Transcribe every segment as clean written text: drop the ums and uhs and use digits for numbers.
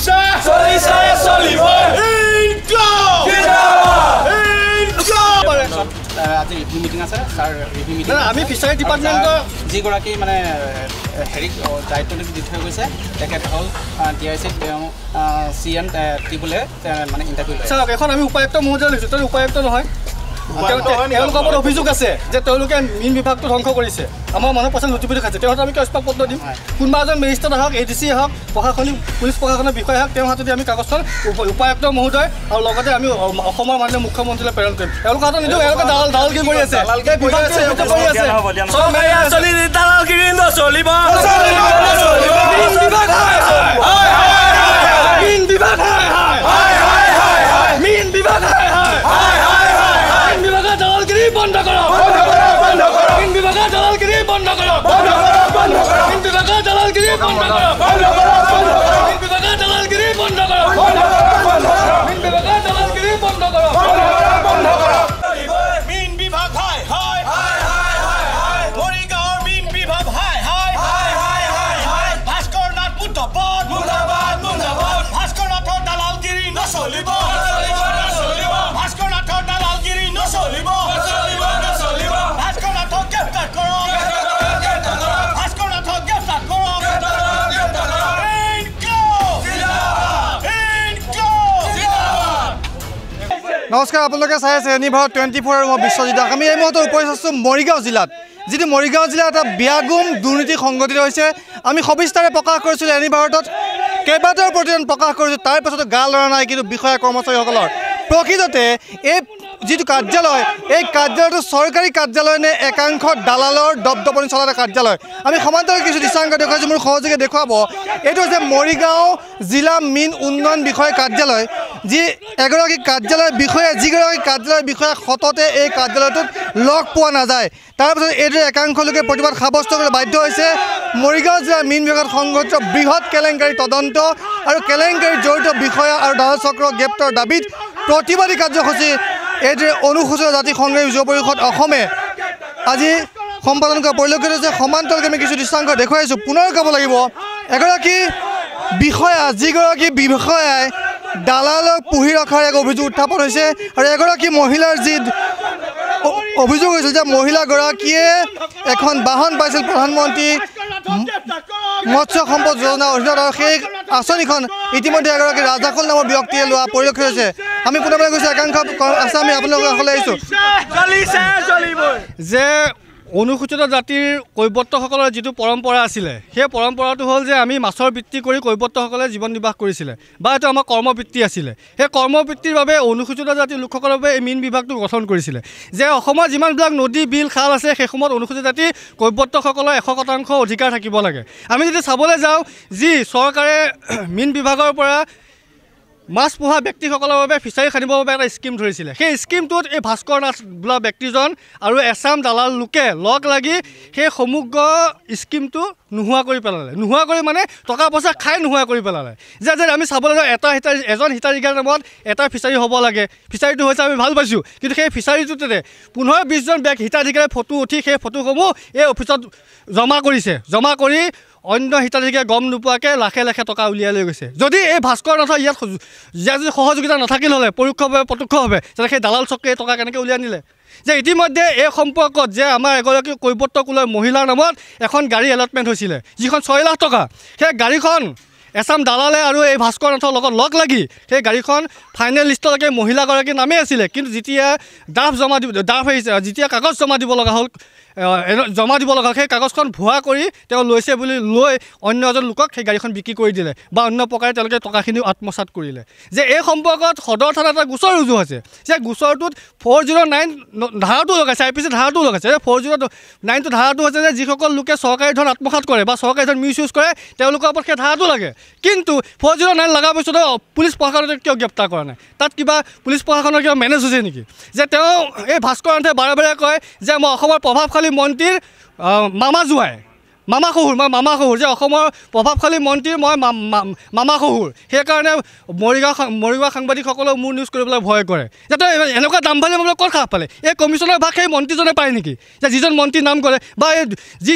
চলিছে চলিব আজি ৰিভিউ মিটিং আছে ছাৰ ৰিভিউ মিটিং আমি ফিচাৰী ডিপাৰ্টমেণ্টৰ যিগৰাকী মানে হেৰি দায়িত্বটো দি থৈ গৈছে তেখেত হ'ল DIC তেওঁ CN টিবুলে মানে ইণ্টাৰভিউ লৈছে চাওক এখন আমি উপায়ুক্ত মহোদয় লৈছোঁ তেওঁ উপায়ুক্ত নহয় তেওঁলোকৰ ওপৰত অভিযোগ আছে যে তেওঁলোকে মীন বিভাগটো ধ্বংস কৰিছে আমাৰ মানুহ পইচা লুটিপুটি খাইছে তেওঁহাতত আমি কিয় পত্ৰ দিম কোনোবা এজন মেজিষ্ট্ৰেট হওক ADC হওক প্ৰশাসনিক পুলিচ প্ৰশাসনৰ বিষয়া হওক তেওঁৰ হাতত আমি কাগজখন উপায়ুক্ত মহোদয় আৰু লগতে আমি অসমৰ মাননীয় মুখ্যমন্ত্ৰীলৈ প্ৰেৰণ কৰিম তেওঁলোকৰ হাতত নিদিওঁ এওঁলোকে দালালগিৰি কৰি আছে দালালগিৰি নচলিব মীন বিভাগ মীন বিভাগ বন্ধ করো মীন বিভাগের দালালগিরি বন্ধ করো মীন বিভাগের দালালগিরি বন্ধ করো মীন বিভাগের দালালগিরি বন্ধ করো মীন বিভাগের দালালগিরি বন্ধ করো মীন বিভাগ হাই হাই হাই হাই হাই মৰিগাঁৱৰ মীন বিভাগ হাই হাই হাই হাই হাই হাই ভাস্কৰ নাথ মুৰ্দাবাদ মুৰ্দাবাদ মুৰ্দাবাদ ভাস্কৰ নাথৰ দালালগিৰি নচলিব ভাস্কৰ নাথৰ দালালগিৰি নচলিব নমস্কাৰ আপোনালোকে চাই আছে এনিভাৰত 24 আৰু মই বিশ্বজিৎ দাস আমি এই মুহূৰ্তত উপস্থিত আছোঁ মৰিগাঁও জিলাত যিটো মৰিগাঁও জিলাত এটা ব্যাগুম দুৰ্নীতি সংঘটিত হৈছে আমি সবিস্তাৰে প্ৰকাশ কৰিছিলোঁ এনিভাৰতত কেইবাটাও প্ৰতিবেদন প্ৰকাশ কৰিছোঁ তাৰ পাছতো গা লৰা নাই কিন্তু বিষয়া কৰ্মচাৰীসকলৰ প্ৰকৃততে এই যিটো কাৰ্যালয় এই কাৰ্যালয়টো চৰকাৰী কাৰ্যালয় নে একাংশ দালালৰ দপদপনি চলা কাৰ্যালয় আমি সমান্তৰাল কিছু দৃশ্যাংক দেখুৱাইছোঁ মোৰ সহযোগে দেখুৱাব এইটো হৈছে মৰিগাঁও জিলা মীন উন্নয়ন বিষয় কাৰ্যালয় যি এগৰাকী কাৰ্যালয় বিষয়া যিগৰাকী কাৰ্যালয় বিষয়া সততে এই কাৰ্যালয়টোত লগ পোৱা নাযায় তাৰপিছত এইদৰে একাংশ লোকে প্ৰতিবাদ সাব্যস্ত কৰিবলৈ বাধ্য হৈছে মৰিগাঁও জিলাৰ মীন বিভাগত সংঘটিত বৃহৎ কেলেংকাৰী তদন্ত আৰু কেলেংকাৰীত জড়িত বিষয়া আৰু দালাল চক্ৰ গ্ৰেপ্তাৰ দাবীত প্ৰতিবাদী কাৰ্যসূচী এইদৰে অনুসূচিত জাতি সংগ্ৰামী যুৱ পৰিষদ অসমে আজি সম্পাদন কৰা পৰিলক্ষিত হৈছে সমান্তৰালকৈ আমি কিছু দৃশ্যাংক দেখুৱাইছোঁ পুনৰ ক'ব লাগিব এগৰাকী বিষয়া যিগৰাকী বিষয়াই দালালক পুহি ৰখাৰ এক অভিযোগ উত্থাপন হৈছে আৰু এগৰাকী মহিলাৰ যি অভিযোগ হৈছিল যে মহিলাগৰাকীয়ে এখন বাহন পাইছিল প্ৰধানমন্ত্ৰী মৎস্য সম্পদ যোজনাৰ অধীনত আৰু সেই আঁচনিখন ইতিমধ্যে এগৰাকী ৰাজাকুল নামৰ ব্যক্তিয়ে লোৱা পৰিলক্ষিত হৈছে আমি পুনৰবাৰ গৈছোঁ একাংশ আছে আমি আপোনালোকৰ কাষলৈ আহিছোঁ যে অনুসূচিত জাতিৰ কৈৱৰ্তসকলৰ যিটো পৰম্পৰা আছিলে সেই পৰম্পৰাটো হ'ল যে আমি মাছৰ বৃত্তি কৰি কৈৱৰ্তসকলে জীৱন নিৰ্বাহ কৰিছিলে বা এইটো আমাৰ কৰ্মবৃত্তি আছিলে সেই কৰ্মবৃত্তিৰ বাবে অনুসূচিত জাতিৰ লোকসকলৰ বাবে এই মীন বিভাগটো গঠন কৰিছিলে যে অসমৰ যিমানবিলাক নদী বিল খাল আছে সেই সময়ত অনুসূচিত জাতিৰ কৈৱৰ্তসকলৰ 100% অধিকাৰ থাকিব লাগে আমি যদি চাবলৈ যাওঁ যি চৰকাৰে মীন বিভাগৰ পৰা মাছ পোহা ব্যক্তিসকলৰ বাবে ফিচাৰী খান্দিবৰ বাবে এটা স্কিম ধৰিছিলে সেই স্কিমটোত এই ভাস্কৰ নাথ বোলা ব্যক্তিজন আৰু এছাম দালাল লোকে লগ লাগি সেই সমগ্ৰ স্কিমটো নোহোৱা কৰি পেলালে নোহোৱা কৰি মানে টকা পইচা খাই নোহোৱা কৰি পেলালে যে আমি চাবলৈ যাওঁ এজন হিতাধিকাৰীৰ নামত এটা ফিচাৰী হ'ব লাগে ফিচাৰীটো হৈছে আমি ভাল পাইছোঁ কিন্তু সেই ফিচাৰীটোতে 15-20 জন হিতাধিকাৰীৰ ফটো উঠি সেই ফটোসমূহ এই অফিচত জমা কৰিছে জমা কৰি অন্য হিতাধিকাৰীয়ে গম নোপোৱাকৈ লাখে লাখে টকা উলিয়াই লৈ গৈছে যদি এই ভাস্কৰ নাথৰ ইয়াত যদি সহযোগিতা নাথাকিল হ'লে পৰোক্ষভাৱে প্ৰত্যক্ষভাৱে তেতিয়া সেই দালাল চক্ৰে টকা কেনেকৈ উলিয়াই নিলে যে ইতিমধ্যে এই সম্পৰ্কত যে আমাৰ এগৰাকী কৈৱৰ্ত কুলৰ মহিলাৰ নামত এখন গাড়ী এলটমেণ্ট হৈছিলে যিখন 6 লাখ টকা সেই গাড়ীখন এছাম দালালে আৰু এই ভাস্কৰ নাথৰ লগত লগ লাগি সেই গাড়ীখন ফাইনেল লিষ্টলৈকে মহিলাগৰাকীৰ নামেই আছিলে কিন্তু যেতিয়া যেতিয়া কাগজ জমা দিব লগা হ'ল সেই কাগজখন ভুৱা কৰি তেওঁ লৈছে বুলি লৈ অন্য এজন লোকক সেই গাড়ীখন বিক্ৰী কৰি দিলে বা অন্য প্ৰকাৰে তেওঁলোকে টকাখিনি আত্মসাৎ কৰিলে যে এই সম্পৰ্কত সদৰ থানাত এটা গোচৰ ৰুজু হৈছে যে গোচৰটোত 409 ধাৰাটো লগাইছে IPC ধাৰাটো লগাইছে যে 409টো ধাৰাটো হৈছে যে যিসকল লোকে চৰকাৰী ধন আত্মসাৎ কৰে বা চৰকাৰী ধন মিছ ইউজ কৰে তেওঁলোকৰ ওপৰত সেই ধাৰাটো লাগে কিন্তু 409 লগাৰ পিছতো পুলিচ প্ৰশাসনে কিয় গ্ৰেপ্তাৰ কৰা নাই তাত কিবা পুলিচ প্ৰশাসনৰ কিবা মেনেজ হৈছে নেকি যে তেওঁ এই ভাস্কৰ নাথে বাৰে বাৰে কয় যে মই অসমৰ প্ৰভাৱশালী মন্ত্ৰীৰ মামা জোৱাই মামা শহুৰ মই মামা শহুৰ যে অসমৰ প্ৰভাৱশালী মন্ত্ৰীৰ মই মামা শহুৰ সেইকাৰণে মৰিগাঁও সাংবাদিকসকলেও মোৰ নিউজ কৰিবলৈ ভয় কৰে যাতে এনেকুৱা দাম্ভালি মামলা ক'ত সাহ পালে এই কমিশ্যনৰ ভাগ সেই মন্ত্ৰীজনে পায় নেকি যে যিজন মন্ত্ৰী নাম কৰে বা এই যি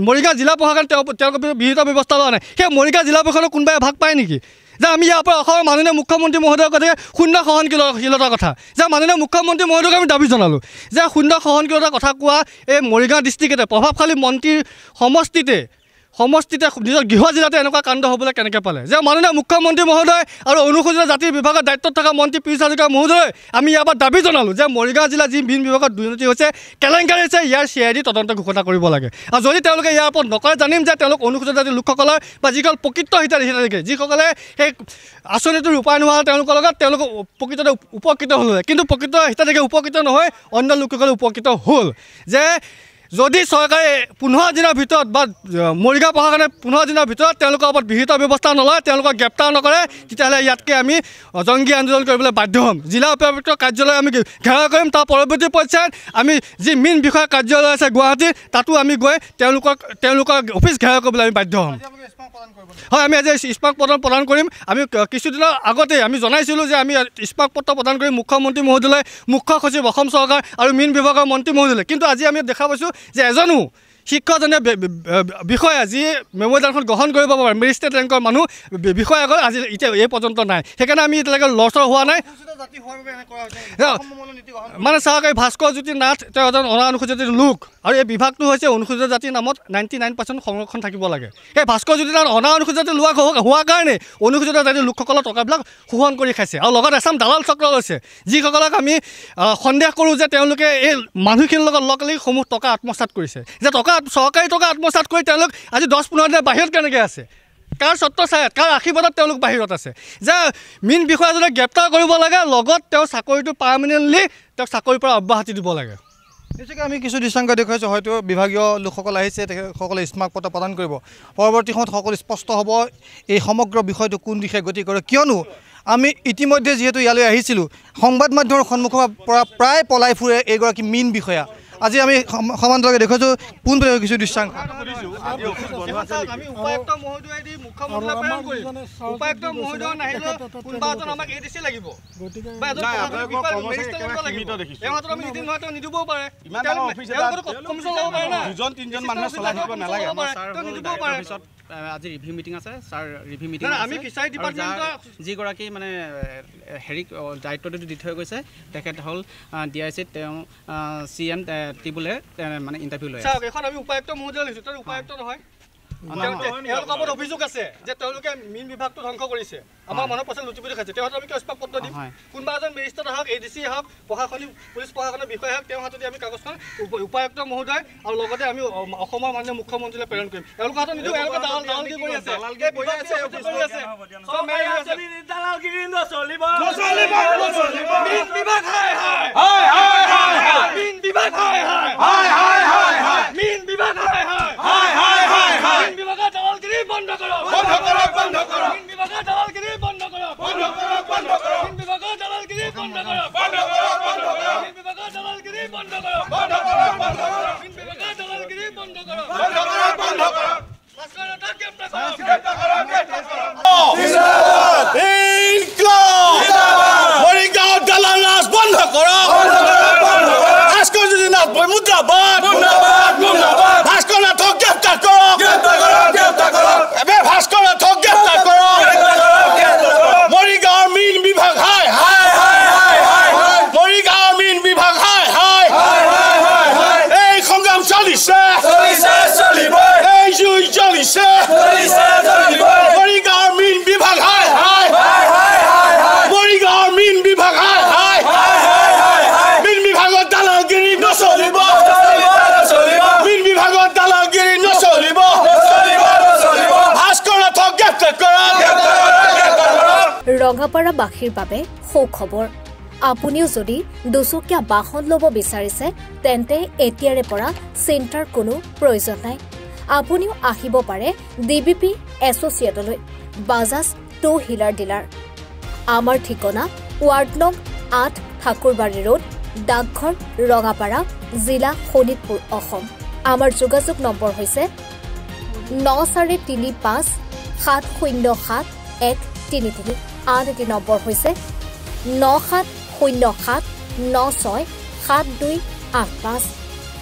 মৰিগাঁও জিলা প্ৰশাসন তেওঁলোকৰ বিহিত ব্যৱস্থা লোৱা নাই সেই মৰিগাঁও জিলা প্ৰশাসনৰ কোনোবাই ভাগ পায় নেকি যে আমি ইয়াৰ পৰা অসমৰ মাননীয় মুখ্যমন্ত্ৰী মহোদয়ৰ কথা শূন্য সহনশীলতাৰ কথা যে মাননীয় মুখ্যমন্ত্ৰী মহোদয়ক আমি দাবী জনালোঁ যে শূন্য সহনশীলতাৰ কথা কোৱা এই মৰিগাঁও ডিষ্ট্ৰিক্টতে প্ৰভাৱশালী মন্ত্ৰীৰ সমষ্টিতে নিজৰ গৃহ জিলাতে এনেকুৱা কাণ্ড হ'বলৈ কেনেকৈ পালে যে মাননীয় মুখ্যমন্ত্ৰী মহোদয় আৰু অনুসূচিত জাতিৰ বিভাগৰ দায়িত্বত থকা মন্ত্ৰী পীযুষ হাজৰিকা মহোদয় আমি ইয়াৰ পৰা দাবী জনালোঁ যে মৰিগাঁও জিলাৰ যি মীন বিভাগত দুৰ্নীতি হৈছে কেলেংকাৰী হৈছে ইয়াৰ CID তদন্ত ঘোষণা কৰিব লাগে আৰু যদি তেওঁলোকে ইয়াৰ ওপৰত নকৰে জানিম যে তেওঁলোক অনুসূচিত জাতিৰ লোকসকলৰ বা যিসকল প্ৰকৃত হিতাধিকাৰী যিসকলে সেই আঁচনিটো ৰূপায়ণ হোৱা তেওঁলোকৰ লগত তেওঁলোক প্ৰকৃততে উপকৃত হ'ল কিন্তু প্ৰকৃত হিতাধিকাৰী উপকৃত নহয় অন্য লোকসকলে উপকৃত হ'ল যে যদি চৰকাৰে 15 দিনৰ ভিতৰত বা মৰিগাঁও প্ৰশাসনে 15 দিনৰ ভিতৰত তেওঁলোকৰ ওপৰত বিহিত ব্যৱস্থা নলয় তেওঁলোকক গ্ৰেপ্তাৰ নকৰে তেতিয়াহ'লে ইয়াতকৈ আমি জংগী আন্দোলন কৰিবলৈ বাধ্য হ'ম জিলা উপায়ুক্ত কাৰ্যালয় আমি ঘেৰাও কৰিম তাৰ পৰৱৰ্তী পৰ্যায়ত আমি যি মীন বিষয়া কাৰ্যালয় আছে গুৱাহাটীত তাতো আমি গৈ তেওঁলোকৰ অফিচ ঘেৰাও কৰিবলৈ আমি বাধ্য হ'ম হয় আমি আজি স্মাৰক পত্ৰ প্ৰদান কৰিম আমি কিছুদিনৰ আগতে আমি জনাইছিলোঁ যে আমি স্মাৰক পত্ৰ প্ৰদান কৰিম মুখ্যমন্ত্ৰী মহোদয়লৈ মুখ্য সচিব অসম চৰকাৰ আৰু মীন বিভাগৰ মন্ত্ৰী মহোদয়লৈ কিন্তু আজি আমি দেখা পাইছোঁ যে এজনো শিক্ষকজনীয় বিষয়া যি মেমৰিয়েলখন গ্ৰহণ কৰিব পাৰে মেজিষ্ট্ৰেট ৰেংকৰ মানুহ বিষয়াগৰ আজি এতিয়া এই পৰ্যন্ত নাই সেইকাৰণে আমি এতিয়ালৈকে লৰচৰ হোৱা নাই মানে চাওক এই ভাস্কৰ জ্যোতি নাথ তেওঁ এজন অনানুসূচিত লোক আৰু এই বিভাগটো হৈছে অনুসূচিত জাতিৰ নামত 99% সংৰক্ষণ থাকিব লাগে সেই ভাস্কৰ জ্যোতি নাথ অনানুসূচিত লোক হোৱাৰ কাৰণে অনুসূচিত জাতিৰ লোকসকলৰ টকাবিলাক শোষণ কৰি খাইছে আৰু লগত এচাম দালাল চক্ৰ লৈছে যিসকলক আমি সন্দেহ কৰোঁ যে তেওঁলোকে এই মানুহখিনিৰ লগত লগ লাগি সমূহ টকা আত্মসাৎ কৰিছে যে টকা চৰকাৰী টকা আত্মসাৎ কৰি তেওঁলোক আজি 10-15 দিনৰ বাহিৰত কেনেকৈ আছে কাৰ সত্য ছায়াত কাৰ আশীৰ্বাদত তেওঁলোক বাহিৰত আছে যে মীন বিষয়াজনক গ্ৰেপ্তাৰ কৰিব লাগে লগত তেওঁ চাকৰিটো পাৰ্মানেণ্টলি তেওঁক চাকৰিৰ পৰা অব্যাহতি দিব লাগে নিশ্চয়কৈ আমি কিছু দৃশ্যাংক দেখুৱাইছোঁ হয়তো বিভাগীয় লোকসকল আহিছে তেখেতসকলে স্মাৰক পত্ৰ প্ৰদান কৰিব পৰৱৰ্তী সময়ত সকলো স্পষ্ট হ'ব এই সমগ্ৰ বিষয়টো কোন দিশে গতি কৰে কিয়নো আমি ইতিমধ্যে যিহেতু ইয়ালৈ আহিছিলোঁ সংবাদ মাধ্যমৰ সন্মুখৰ পৰা প্ৰায় পলাই ফুৰে এইগৰাকী মীন বিষয়া আজি আমি সমান্তৰালকৈ দেখুৱাইছোঁ পোনপটীয়াকৈ কিছু দৃশ্যাংক আমি উপায়ুক্ত মহোদয় দি মুখ্যমন্ত্ৰীলৈ প্ৰেৰণ কৰিম উপায়ুক্ত মহোদয় নাহিলে কোনোবা এজন আমাক ADC লাগিব বা এজন এই মাত্ৰ আমি নিদিম নহয় তেওঁ নিদিবও পাৰে কমিশ্যন ল'ব পাৰে না 2-3জন মানুহে চলাই থাকিব নালাগে তেওঁ নিদিবও পাৰে আজি ৰিভিউ মিটিং আছে ছাৰ ৰিভিউ মিটিং আমি ফিচাৰী ডিপাৰ্টমেণ্টৰ যিগৰাকী মানে হেৰিক দায়িত্বটো দি থৈ গৈছে তেখেত হ'ল DIC তেওঁ CM টিবুলে মানে ইণ্টাৰভিউ লৈ চাওক এখন আমি উপায়ুক্ত মহোদয় লৈছোঁ তাৰ উপায়ুক্ত নহয় তেওঁলোকৰ ওপৰত অভিযোগ আছে যে তেওঁলোকে মীন বিভাগটো ধ্বংস কৰিছে আমাৰ মানুহ পইচা লুটিপুটি খাইছে তেওঁ আমি স্মাৰক পত্ৰ দিম কোনোবা এজন মেজিষ্ট্ৰেট হওক ADC হওক প্ৰশাসনিক পুলিচ প্ৰশাসনৰ বিষয়া হওক তেওঁৰ হাতত আমি কাগজখন উপায়ুক্ত মহোদয় আৰু লগতে আমি অসমৰ মাননীয় মুখ্যমন্ত্ৰীলৈ প্ৰেৰণ কৰিম তেওঁলোকৰ হাতত নিদিওঁ তেওঁলোকে দালালগিৰি কৰি আছে দালালগিৰি নচলিব মীন বিভাগ মীন বিভাগ মীন বিভাগ মীন বিভাগৰ দালালগিৰি বন্ধ কৰক মীন বিভাগৰ দালালগিৰি বন্ধ কৰক মীন বিভাগৰ দালালগিৰি বন্ধ কৰক মীন বিভাগৰ দালালগিৰি বন্ধ কৰক মীন বিভাগৰ দালালগিৰি বন্ধ কৰক ভাস্কৰক গ্ৰেপ্তাৰ কৰক মৰিগাঁও দালাল ৰাজ বন্ধ কৰক ভাস্কৰ জ্যোতি নাথ মুদ্ৰাবাদ ভাস্কৰ নাথক গ্ৰেপ্তাৰ কৰক ভাস্কৰ নাথক গ্ৰেপ্তাৰ কৰক মৰিগাঁৱৰ মীন বিভাগ হাই মৰিগাঁৱৰ মীন বিভাগ হাই এই সংগ্ৰাম চলিছে এই জুই জ্বলিছে মৰিগাঁৱৰ মীন বিভাগ হাই মৰিগাঁৱৰ মীন বিভাগ হাই মীন বিভাগৰ দালালগিৰি নচলিব মীন বিভাগৰ দালালগিৰি নচলিব ভাস্কৰ নাথক গ্ৰেপ্তাৰ কৰক ৰঙাপাৰাবাসীৰ বাবে সুখবৰ আপুনিও যদি দুচকীয়া বাহন ল'ব বিচাৰিছে তেন্তে এতিয়াৰে পৰা চিন্তাৰ কোনো প্ৰয়োজন নাই আপুনিও আহিব পাৰে DBP এছ'চিয়েটলৈ বাজাজ টু হুইলাৰ ডিলাৰ আমাৰ ঠিকনা ৱাৰ্ড নং 8 ঠাকুৰবাৰী ৰোড ডাকঘৰ ৰঙাপাৰা জিলা শোণিতপুৰ অসম আমাৰ যোগাযোগ নম্বৰ হৈছে 9435-707-133 আন এটি নম্বৰ হৈছে 9707967285